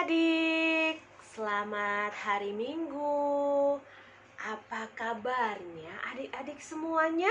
adik-adik, selamat hari Minggu. Apa kabarnya adik-adik semuanya?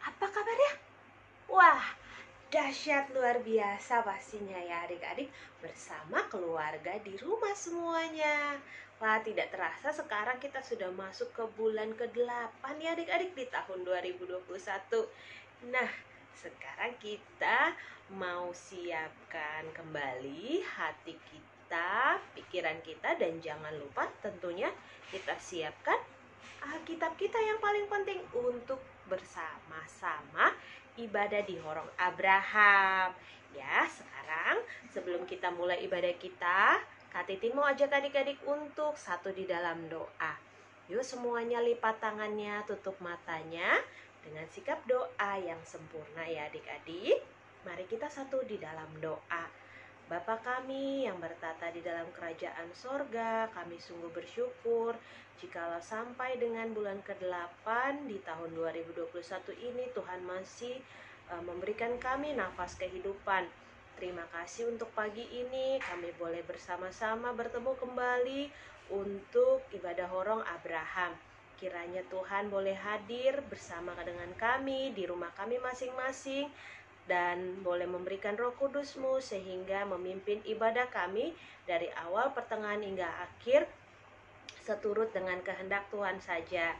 Apa kabarnya? Wah, dahsyat luar biasa pastinya ya adik-adik, bersama keluarga di rumah semuanya. Wah, tidak terasa sekarang kita sudah masuk ke bulan ke-8 ya adik-adik di tahun 2021. Nah, sekarang kita mau siapkan kembali hati kita, pikiran kita, dan jangan lupa tentunya kita siapkan Alkitab kita yang paling penting untuk bersama-sama ibadah di Horong Abraham. Ya, sekarang sebelum kita mulai ibadah kita, Kak Titin mau ajak adik-adik untuk satu di dalam doa. Yuk semuanya lipat tangannya, tutup matanya dengan sikap doa yang sempurna ya adik-adik. Mari kita satu di dalam doa. Bapa kami yang bertata di dalam kerajaan sorga, kami sungguh bersyukur jikalau sampai dengan bulan ke-8 di tahun 2021 ini Tuhan masih memberikan kami nafas kehidupan. Terima kasih untuk pagi ini kami boleh bersama-sama bertemu kembali untuk ibadah Horong Abraham. Kiranya Tuhan boleh hadir bersama dengan kami di rumah kami masing-masing dan boleh memberikan Roh Kudus-Mu sehingga memimpin ibadah kami dari awal, pertengahan hingga akhir seturut dengan kehendak Tuhan saja.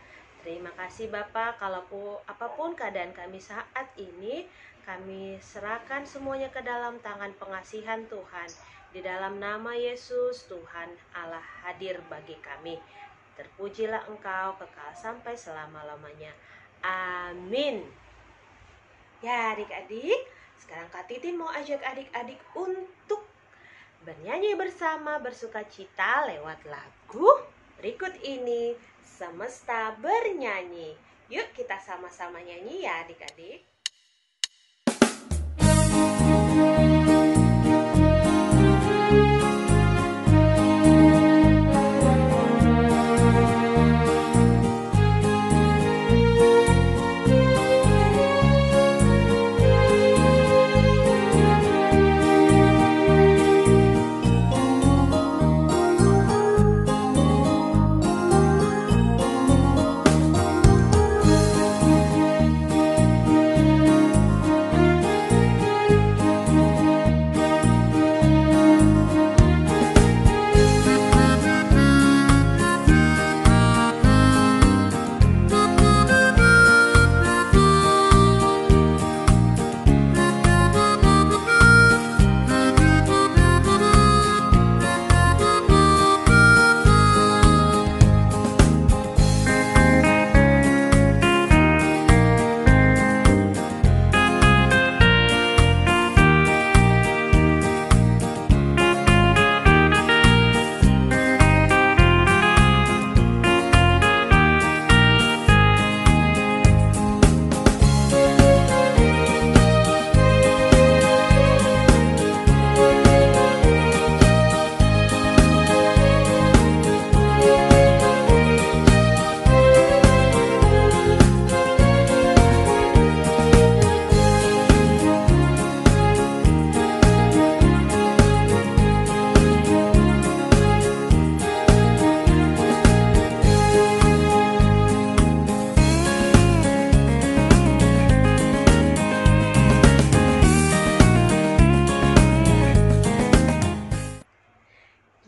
Terima kasih Bapak, kalau apapun keadaan kami saat ini, kami serahkan semuanya ke dalam tangan pengasihan Tuhan. Di dalam nama Yesus, Tuhan Allah hadir bagi kami. Terpujilah Engkau kekal sampai selama-lamanya. Amin. Ya adik-adik, sekarang Kak Titin mau ajak adik-adik untuk bernyanyi bersama bersukacita lewat lagu berikut ini, Semesta Bernyanyi. Yuk kita sama-sama nyanyi ya adik-adik.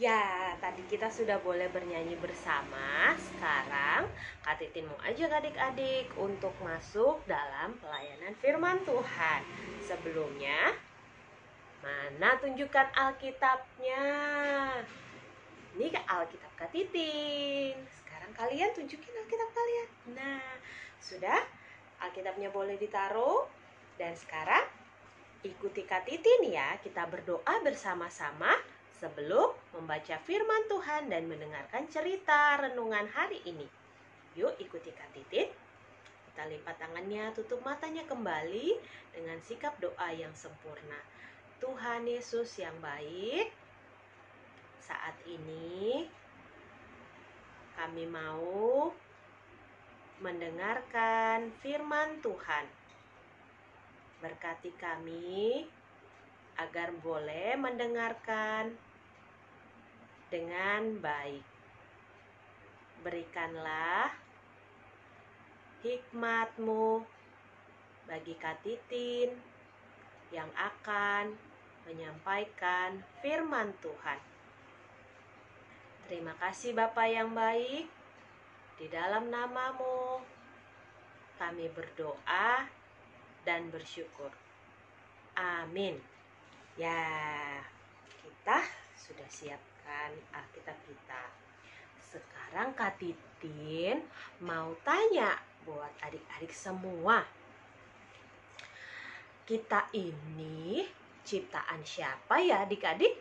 Ya, tadi kita sudah boleh bernyanyi bersama. Sekarang Kak Titin mau ajak adik-adik untuk masuk dalam pelayanan firman Tuhan. Sebelumnya, mana tunjukkan Alkitabnya? Ini Alkitab Kak Titin. Sekarang kalian tunjukin Alkitab kalian. Nah, sudah? Alkitabnya boleh ditaruh. Dan sekarang ikuti Kak Titin ya. Kita berdoa bersama-sama sebelum membaca firman Tuhan dan mendengarkan cerita renungan hari ini. Yuk ikuti Kak Titin. Kita lipat tangannya, tutup matanya kembali dengan sikap doa yang sempurna. Tuhan Yesus yang baik, saat ini kami mau mendengarkan firman Tuhan. Berkati kami agar boleh mendengarkan dengan baik. Berikanlah hikmat-Mu bagi Kak Titin yang akan menyampaikan firman Tuhan. Terima kasih Bapa yang baik, di dalam nama-Mu kami berdoa dan bersyukur. Amin. Ya, kita sudah siapkan Alkitab kita. Sekarang Kak Titin mau tanya buat adik-adik semua. Kita ini ciptaan siapa ya adik-adik?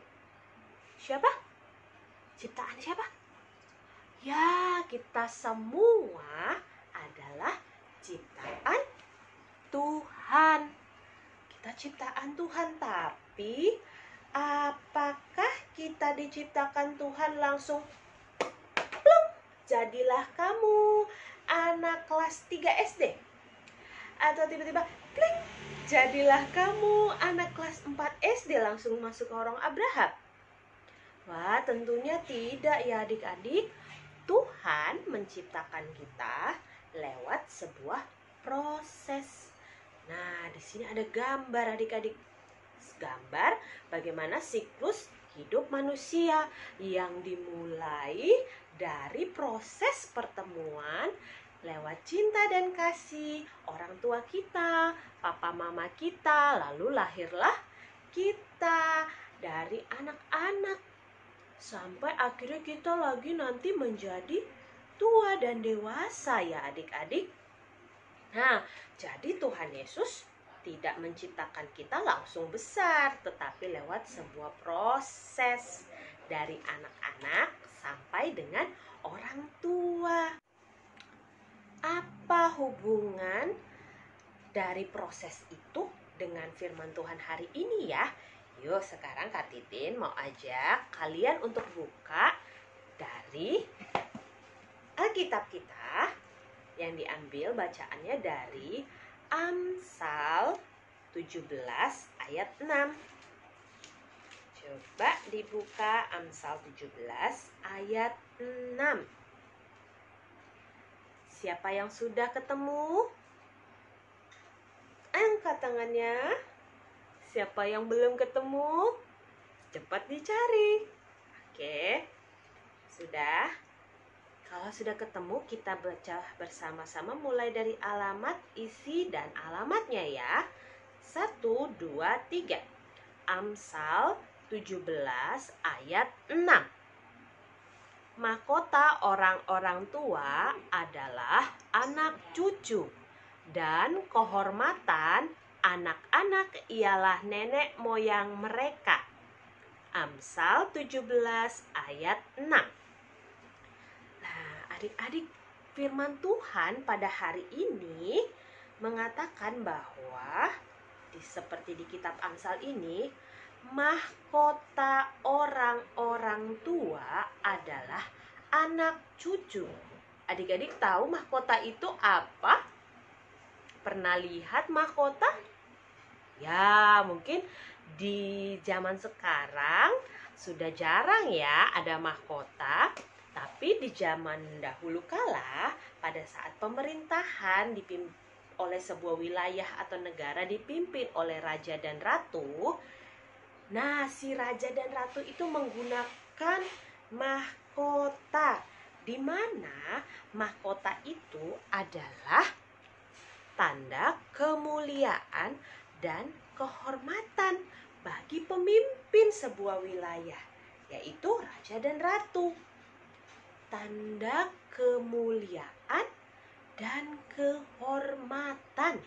Siapa? Ciptaan siapa? Ya, kita semua adalah ciptaan Tuhan. Kita ciptaan Tuhan, tapi apakah kita diciptakan Tuhan langsung plung, jadilah kamu anak kelas 3 SD? Atau tiba-tiba pling, jadilah kamu anak kelas 4 SD langsung masuk ke orang Abraham? Wah, tentunya tidak ya adik-adik. Tuhan menciptakan kita lewat sebuah proses. Nah, di sini ada gambar adik-adik. Gambar bagaimana siklus hidup manusia yang dimulai dari proses pertemuan lewat cinta dan kasih orang tua kita, papa mama kita, lalu lahirlah kita dari anak-anak sampai akhirnya kita lagi nanti menjadi tua dan dewasa ya adik-adik. Nah, jadi Tuhan Yesus tidak menciptakan kita langsung besar, tetapi lewat sebuah proses dari anak-anak sampai dengan orang tua. Apa hubungan dari proses itu dengan firman Tuhan hari ini ya? Yuk, sekarang Kak Titin mau ajak kalian untuk buka dari Alkitab kita yang diambil bacaannya dari Amsal 17 ayat 6. Coba dibuka Amsal 17 ayat 6. Siapa yang sudah ketemu? Angkat tangannya. Siapa yang belum ketemu? Cepat dicari. Oke, sudah. Kalau sudah ketemu, kita baca bersama-sama mulai dari alamat, isi, dan alamatnya ya. 1, 2, 3. Amsal 17 ayat 6. Mahkota orang-orang tua adalah anak cucu, dan kehormatan anak-anak ialah nenek moyang mereka. Amsal 17 ayat 6. Nah, adik-adik, firman Tuhan pada hari ini mengatakan bahwa seperti di kitab Amsal ini, mahkota orang-orang tua adalah anak cucu. Adik-adik tahu mahkota itu apa? Pernah lihat mahkota? Ya, mungkin di zaman sekarang sudah jarang ya ada mahkota. Tapi di zaman dahulu kala, pada saat pemerintahan dipimpin oleh sebuah wilayah atau negara dipimpin oleh raja dan ratu, nah si raja dan ratu itu menggunakan mahkota, di mana mahkota itu adalah tanda kemuliaan dan kehormatan bagi pemimpin sebuah wilayah, yaitu raja dan ratu. Tanda kemuliaan dan kehormatan.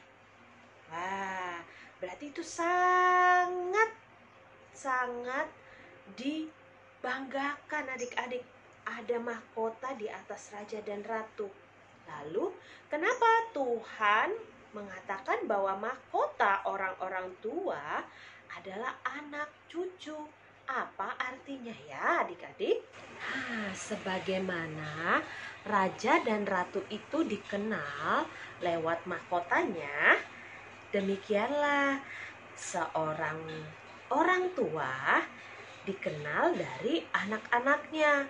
Wah, berarti itu sangat dibanggakan adik-adik. Ada mahkota di atas raja dan ratu. Lalu, kenapa Tuhan mengatakan bahwa mahkota orang-orang tua adalah anak cucu? Apa artinya ya adik-adik? Sebagaimana raja dan ratu itu dikenal lewat mahkotanya, demikianlah seorang orang tua dikenal dari anak-anaknya.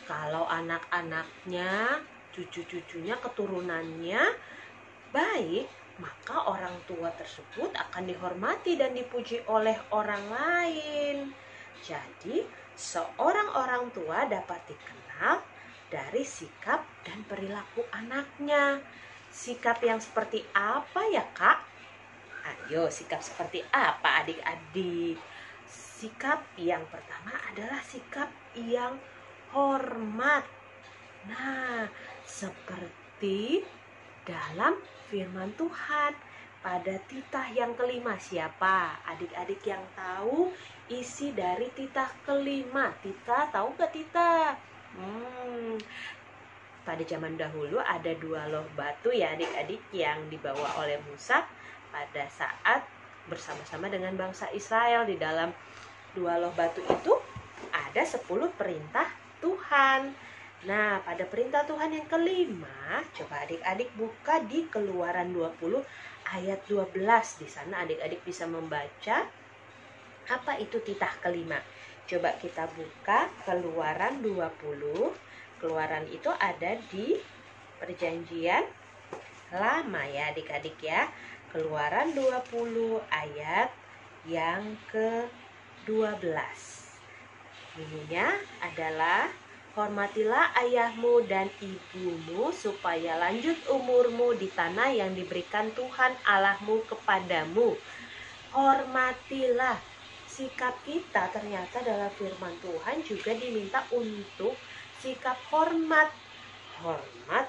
Kalau anak-anaknya, cucu-cucunya, keturunannya baik, maka orang tua tersebut akan dihormati dan dipuji oleh orang lain. Jadi, seorang orang tua dapat dikenal dari sikap dan perilaku anaknya. Sikap yang seperti apa ya, Kak? Ayo, sikap seperti apa adik-adik? Sikap yang pertama adalah sikap yang hormat. Nah, seperti dalam firman Tuhan pada titah yang kelima. Siapa adik-adik yang tahu isi dari titah kelima? Titah, tahu gak titah? Pada zaman dahulu ada 2 loh batu ya adik-adik yang dibawa oleh Musa pada saat bersama-sama dengan bangsa Israel. Di dalam 2 loh batu itu ada 10 perintah Tuhan. Nah, pada perintah Tuhan yang kelima, coba adik-adik buka di Keluaran 20 ayat 12. Di sana adik-adik bisa membaca apa itu titah kelima. Coba kita buka Keluaran 20. Keluaran itu ada di Perjanjian Lama ya adik-adik ya. Keluaran 20 ayat yang ke-12. Bunyinya adalah, hormatilah ayahmu dan ibumu supaya lanjut umurmu di tanah yang diberikan Tuhan Allahmu kepadamu. Hormatilah. Sikap kita ternyata dalam firman Tuhan juga diminta untuk sikap hormat. Hormat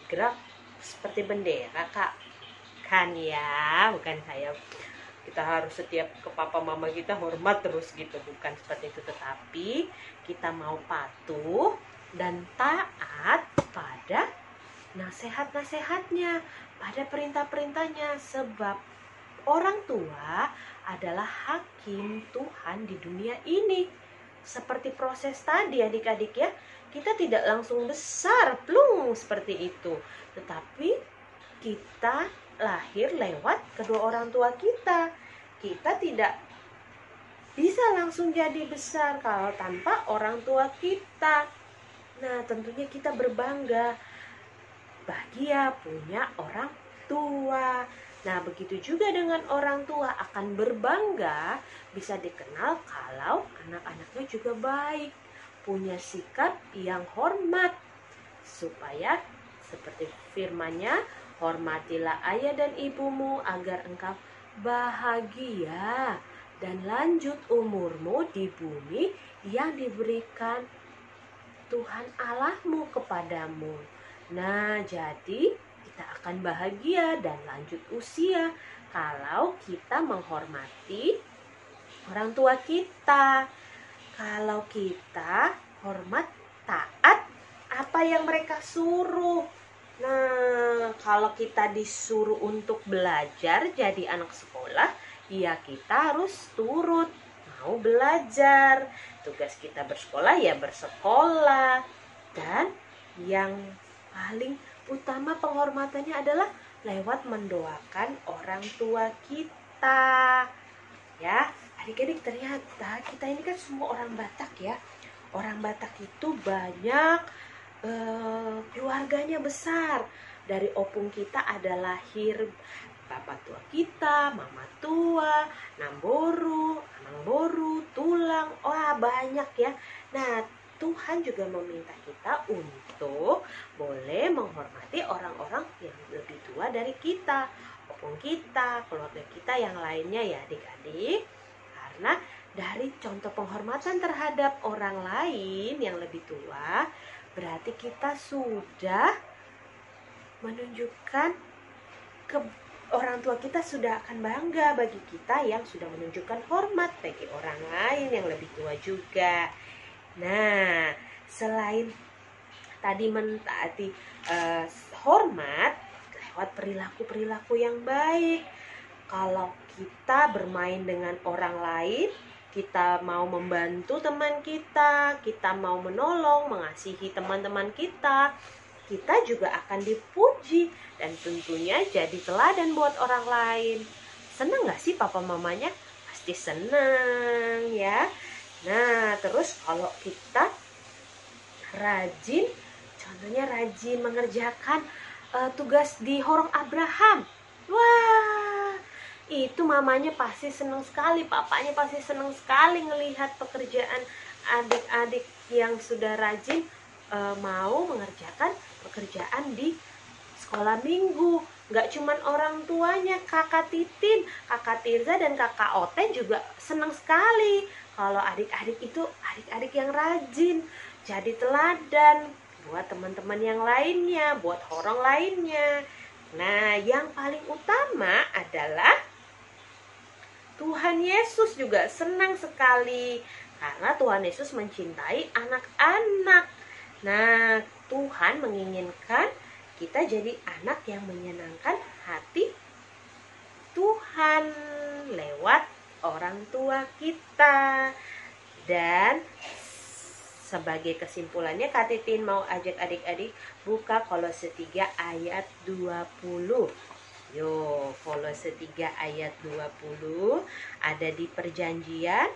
gerak seperti bendera, Kak. Kan ya, bukan saya kita harus setiap ke papa mama kita hormat terus gitu, bukan seperti itu, tetapi kita mau patuh dan taat pada nasihat-nasihatnya, pada perintah-perintahnya, sebab orang tua adalah hakim Tuhan di dunia ini. Seperti proses tadi adik-adik ya, kita tidak langsung besar plung seperti itu, tetapi kita lahir lewat kedua orang tua kita. Kita tidak bisa langsung jadi besar kalau tanpa orang tua kita. Nah, tentunya kita berbangga, bahagia punya orang tua. Nah, begitu juga dengan orang tua akan berbangga bisa dikenal kalau anak-anaknya juga baik, punya sikap yang hormat, supaya seperti firman-Nya, hormatilah ayah dan ibumu agar engkau bahagia dan lanjut umurmu di bumi yang diberikan Tuhan Allahmu kepadamu. Nah, jadi kita akan bahagia dan lanjut usia kalau kita menghormati orang tua kita. Kalau kita hormat, taat apa yang mereka suruh. Nah, kalau kita disuruh untuk belajar jadi anak sekolah, ya kita harus turut mau belajar. Tugas kita bersekolah ya bersekolah. Dan yang paling utama penghormatannya adalah lewat mendoakan orang tua kita. Ya, adik-adik, ternyata kita ini kan semua orang Batak ya. Orang Batak itu banyak, keluarganya besar. Dari opung kita ada lahir bapak tua kita, mama tua, namboru, anangboru, tulang, wah banyak ya. Nah, Tuhan juga meminta kita untuk boleh menghormati orang-orang yang lebih tua dari kita, opung kita, keluarga kita yang lainnya ya adik-adik. Karena dari contoh penghormatan terhadap orang lain yang lebih tua, berarti kita sudah menunjukkan orang tua kita sudah akan bangga bagi kita yang sudah menunjukkan hormat bagi orang lain yang lebih tua juga. Nah, selain tadi mentaati hormat lewat perilaku-perilaku yang baik, kalau kita bermain dengan orang lain, kita mau membantu teman kita, kita mau menolong, mengasihi teman-teman kita, kita juga akan dipuji dan tentunya jadi teladan buat orang lain. Senang gak sih papa mamanya? Pasti senang ya. Nah, terus kalau kita rajin, contohnya rajin mengerjakan tugas di Horong Abraham. Wah, itu mamanya pasti senang sekali, papanya pasti senang sekali ngelihat pekerjaan adik-adik yang sudah rajin mau mengerjakan pekerjaan di sekolah minggu. Gak cuman orang tuanya, kakak Titin, kakak Tirza, dan kakak Oten juga senang sekali kalau adik-adik itu adik-adik yang rajin, jadi teladan buat teman-teman yang lainnya, buat orang lainnya. Nah, yang paling utama adalah Tuhan Yesus juga senang sekali karena Tuhan Yesus mencintai anak-anak. Nah, Tuhan menginginkan kita jadi anak yang menyenangkan hati Tuhan lewat orang tua kita. Dan sebagai kesimpulannya, Kak Titin mau ajak adik-adik buka Kolose 3 ayat 20. Yo, Kolose 3 ayat 20 ada di perjanjian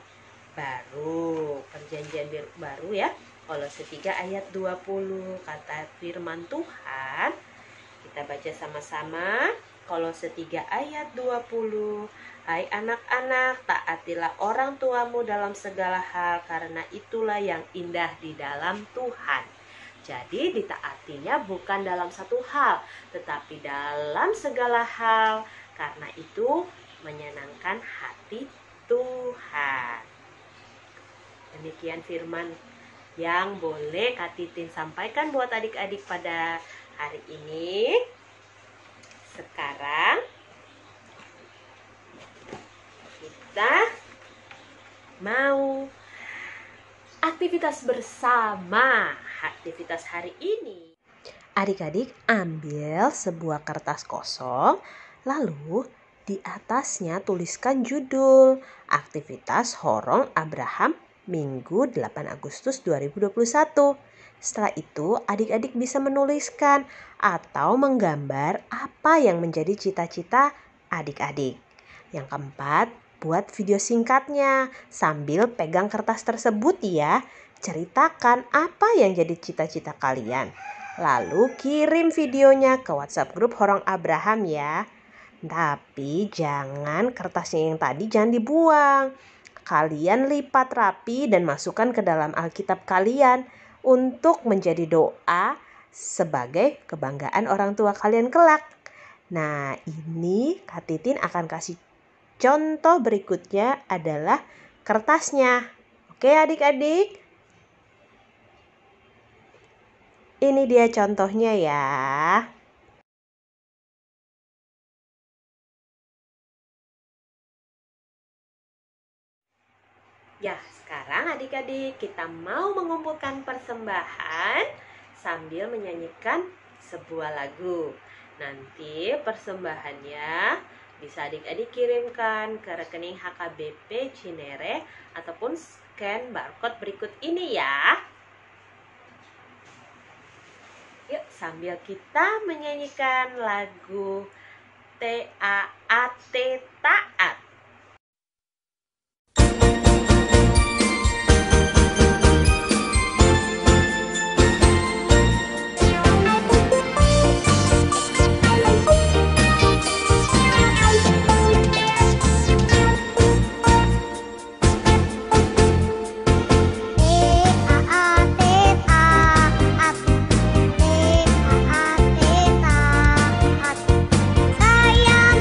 baru. Perjanjian baru ya. Kolose 3 ayat 20, kata firman Tuhan. Kita baca sama-sama. Kolose 3 ayat 20. Hai anak-anak, taatilah orang tuamu dalam segala hal, karena itulah yang indah di dalam Tuhan. Jadi ditaatinya bukan dalam satu hal, tetapi dalam segala hal, karena itu menyenangkan hati Tuhan. Demikian firman yang boleh Kak Titin sampaikan buat adik-adik pada hari ini. Sekarang kita mau aktivitas bersama. Aktivitas hari ini, adik-adik ambil sebuah kertas kosong, lalu di atasnya tuliskan judul Aktivitas Horong Abraham Minggu 8 Agustus 2021. Setelah itu adik-adik bisa menuliskan atau menggambar apa yang menjadi cita-cita adik-adik. Yang keempat, buat video singkatnya sambil pegang kertas tersebut ya. Ceritakan apa yang jadi cita-cita kalian. Lalu kirim videonya ke WhatsApp grup Horong Abraham ya. Tapi jangan kertasnya yang tadi jangan dibuang. Kalian lipat rapi dan masukkan ke dalam Alkitab kalian untuk menjadi doa sebagai kebanggaan orang tua kalian kelak. Nah, ini Kak Titin akan kasih contoh berikutnya adalah kertasnya. Oke adik-adik? Ini dia contohnya ya. Ya, sekarang adik-adik kita mau mengumpulkan persembahan sambil menyanyikan sebuah lagu. Nanti persembahannya bisa adik-adik kirimkan ke rekening HKBP Cinere ataupun scan barcode berikut ini ya. Yuk, sambil kita menyanyikan lagu T-A-A-T Taat. Saya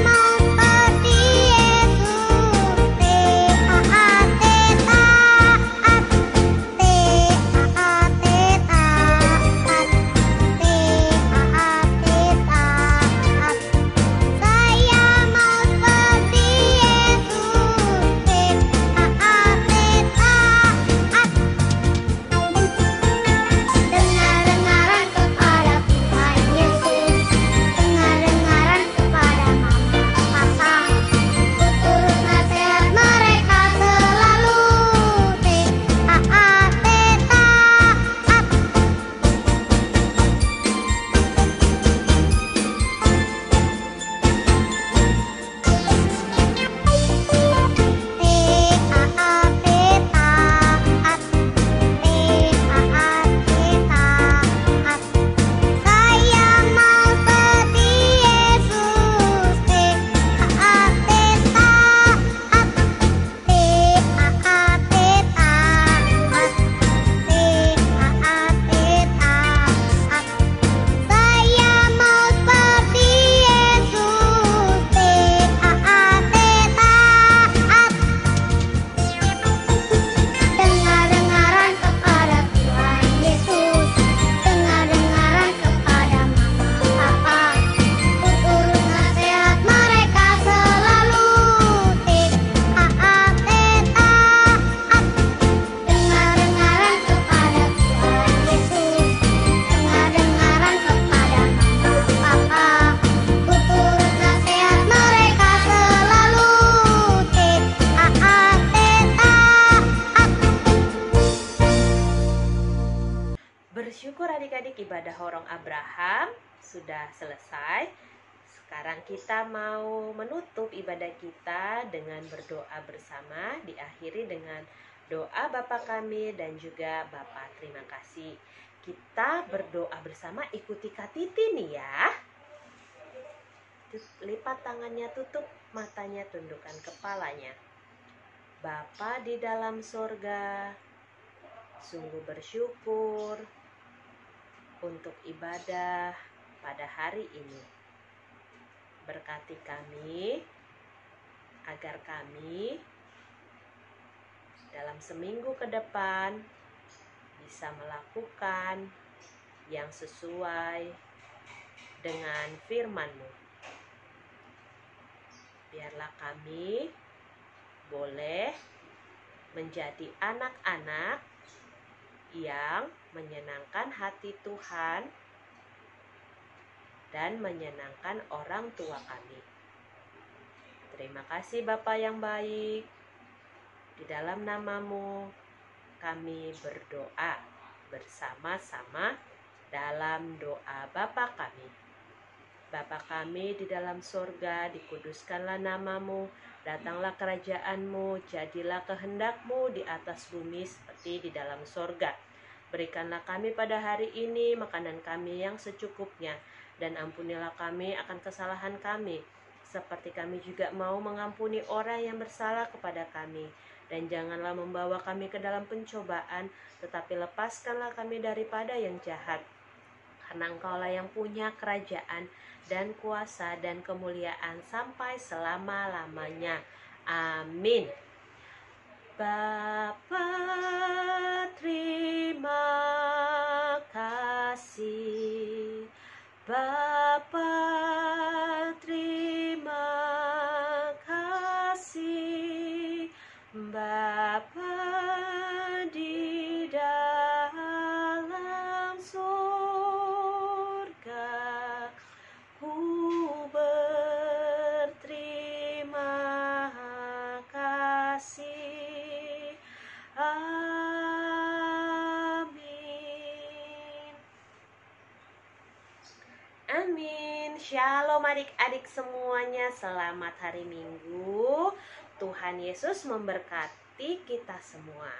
mau seperti Yesus. bersyukur adik-adik ibadah Horong Abraham sudah selesai. Sekarang kita mau menutup ibadah kita dengan berdoa bersama, diakhiri dengan doa Bapa kami dan juga Bapa terima kasih. Kita berdoa bersama, ikuti Kak Titi nih ya. Lipat tangannya, tutup matanya, tundukkan kepalanya. Bapa di dalam sorga, sungguh bersyukur untuk ibadah pada hari ini. Berkati kami agar kami dalam seminggu ke depan bisa melakukan yang sesuai dengan firman-Mu. Biarlah kami boleh menjadi anak-anak yang menyenangkan hati Tuhan dan menyenangkan orang tua kami. Terima kasih Bapa yang baik. Di dalam nama-Mu kami berdoa bersama-sama dalam doa Bapa kami. Bapa kami di dalam sorga, dikuduskanlah nama-Mu, datanglah kerajaan-Mu, jadilah kehendak-Mu di atas bumi seperti di dalam sorga. Berikanlah kami pada hari ini makanan kami yang secukupnya, dan ampunilah kami akan kesalahan kami, seperti kami juga mau mengampuni orang yang bersalah kepada kami. Dan janganlah membawa kami ke dalam pencobaan, tetapi lepaskanlah kami daripada yang jahat. Karena Engkaulah yang punya kerajaan dan kuasa dan kemuliaan sampai selama-lamanya. Amin. Bapa terima kasih. Bapa terima kasih. Bapa di dalam surga, ku berterima kasih. Amin. Amin. Shalom adik-adik semuanya. Selamat hari Minggu. Tuhan Yesus memberkati kita semua.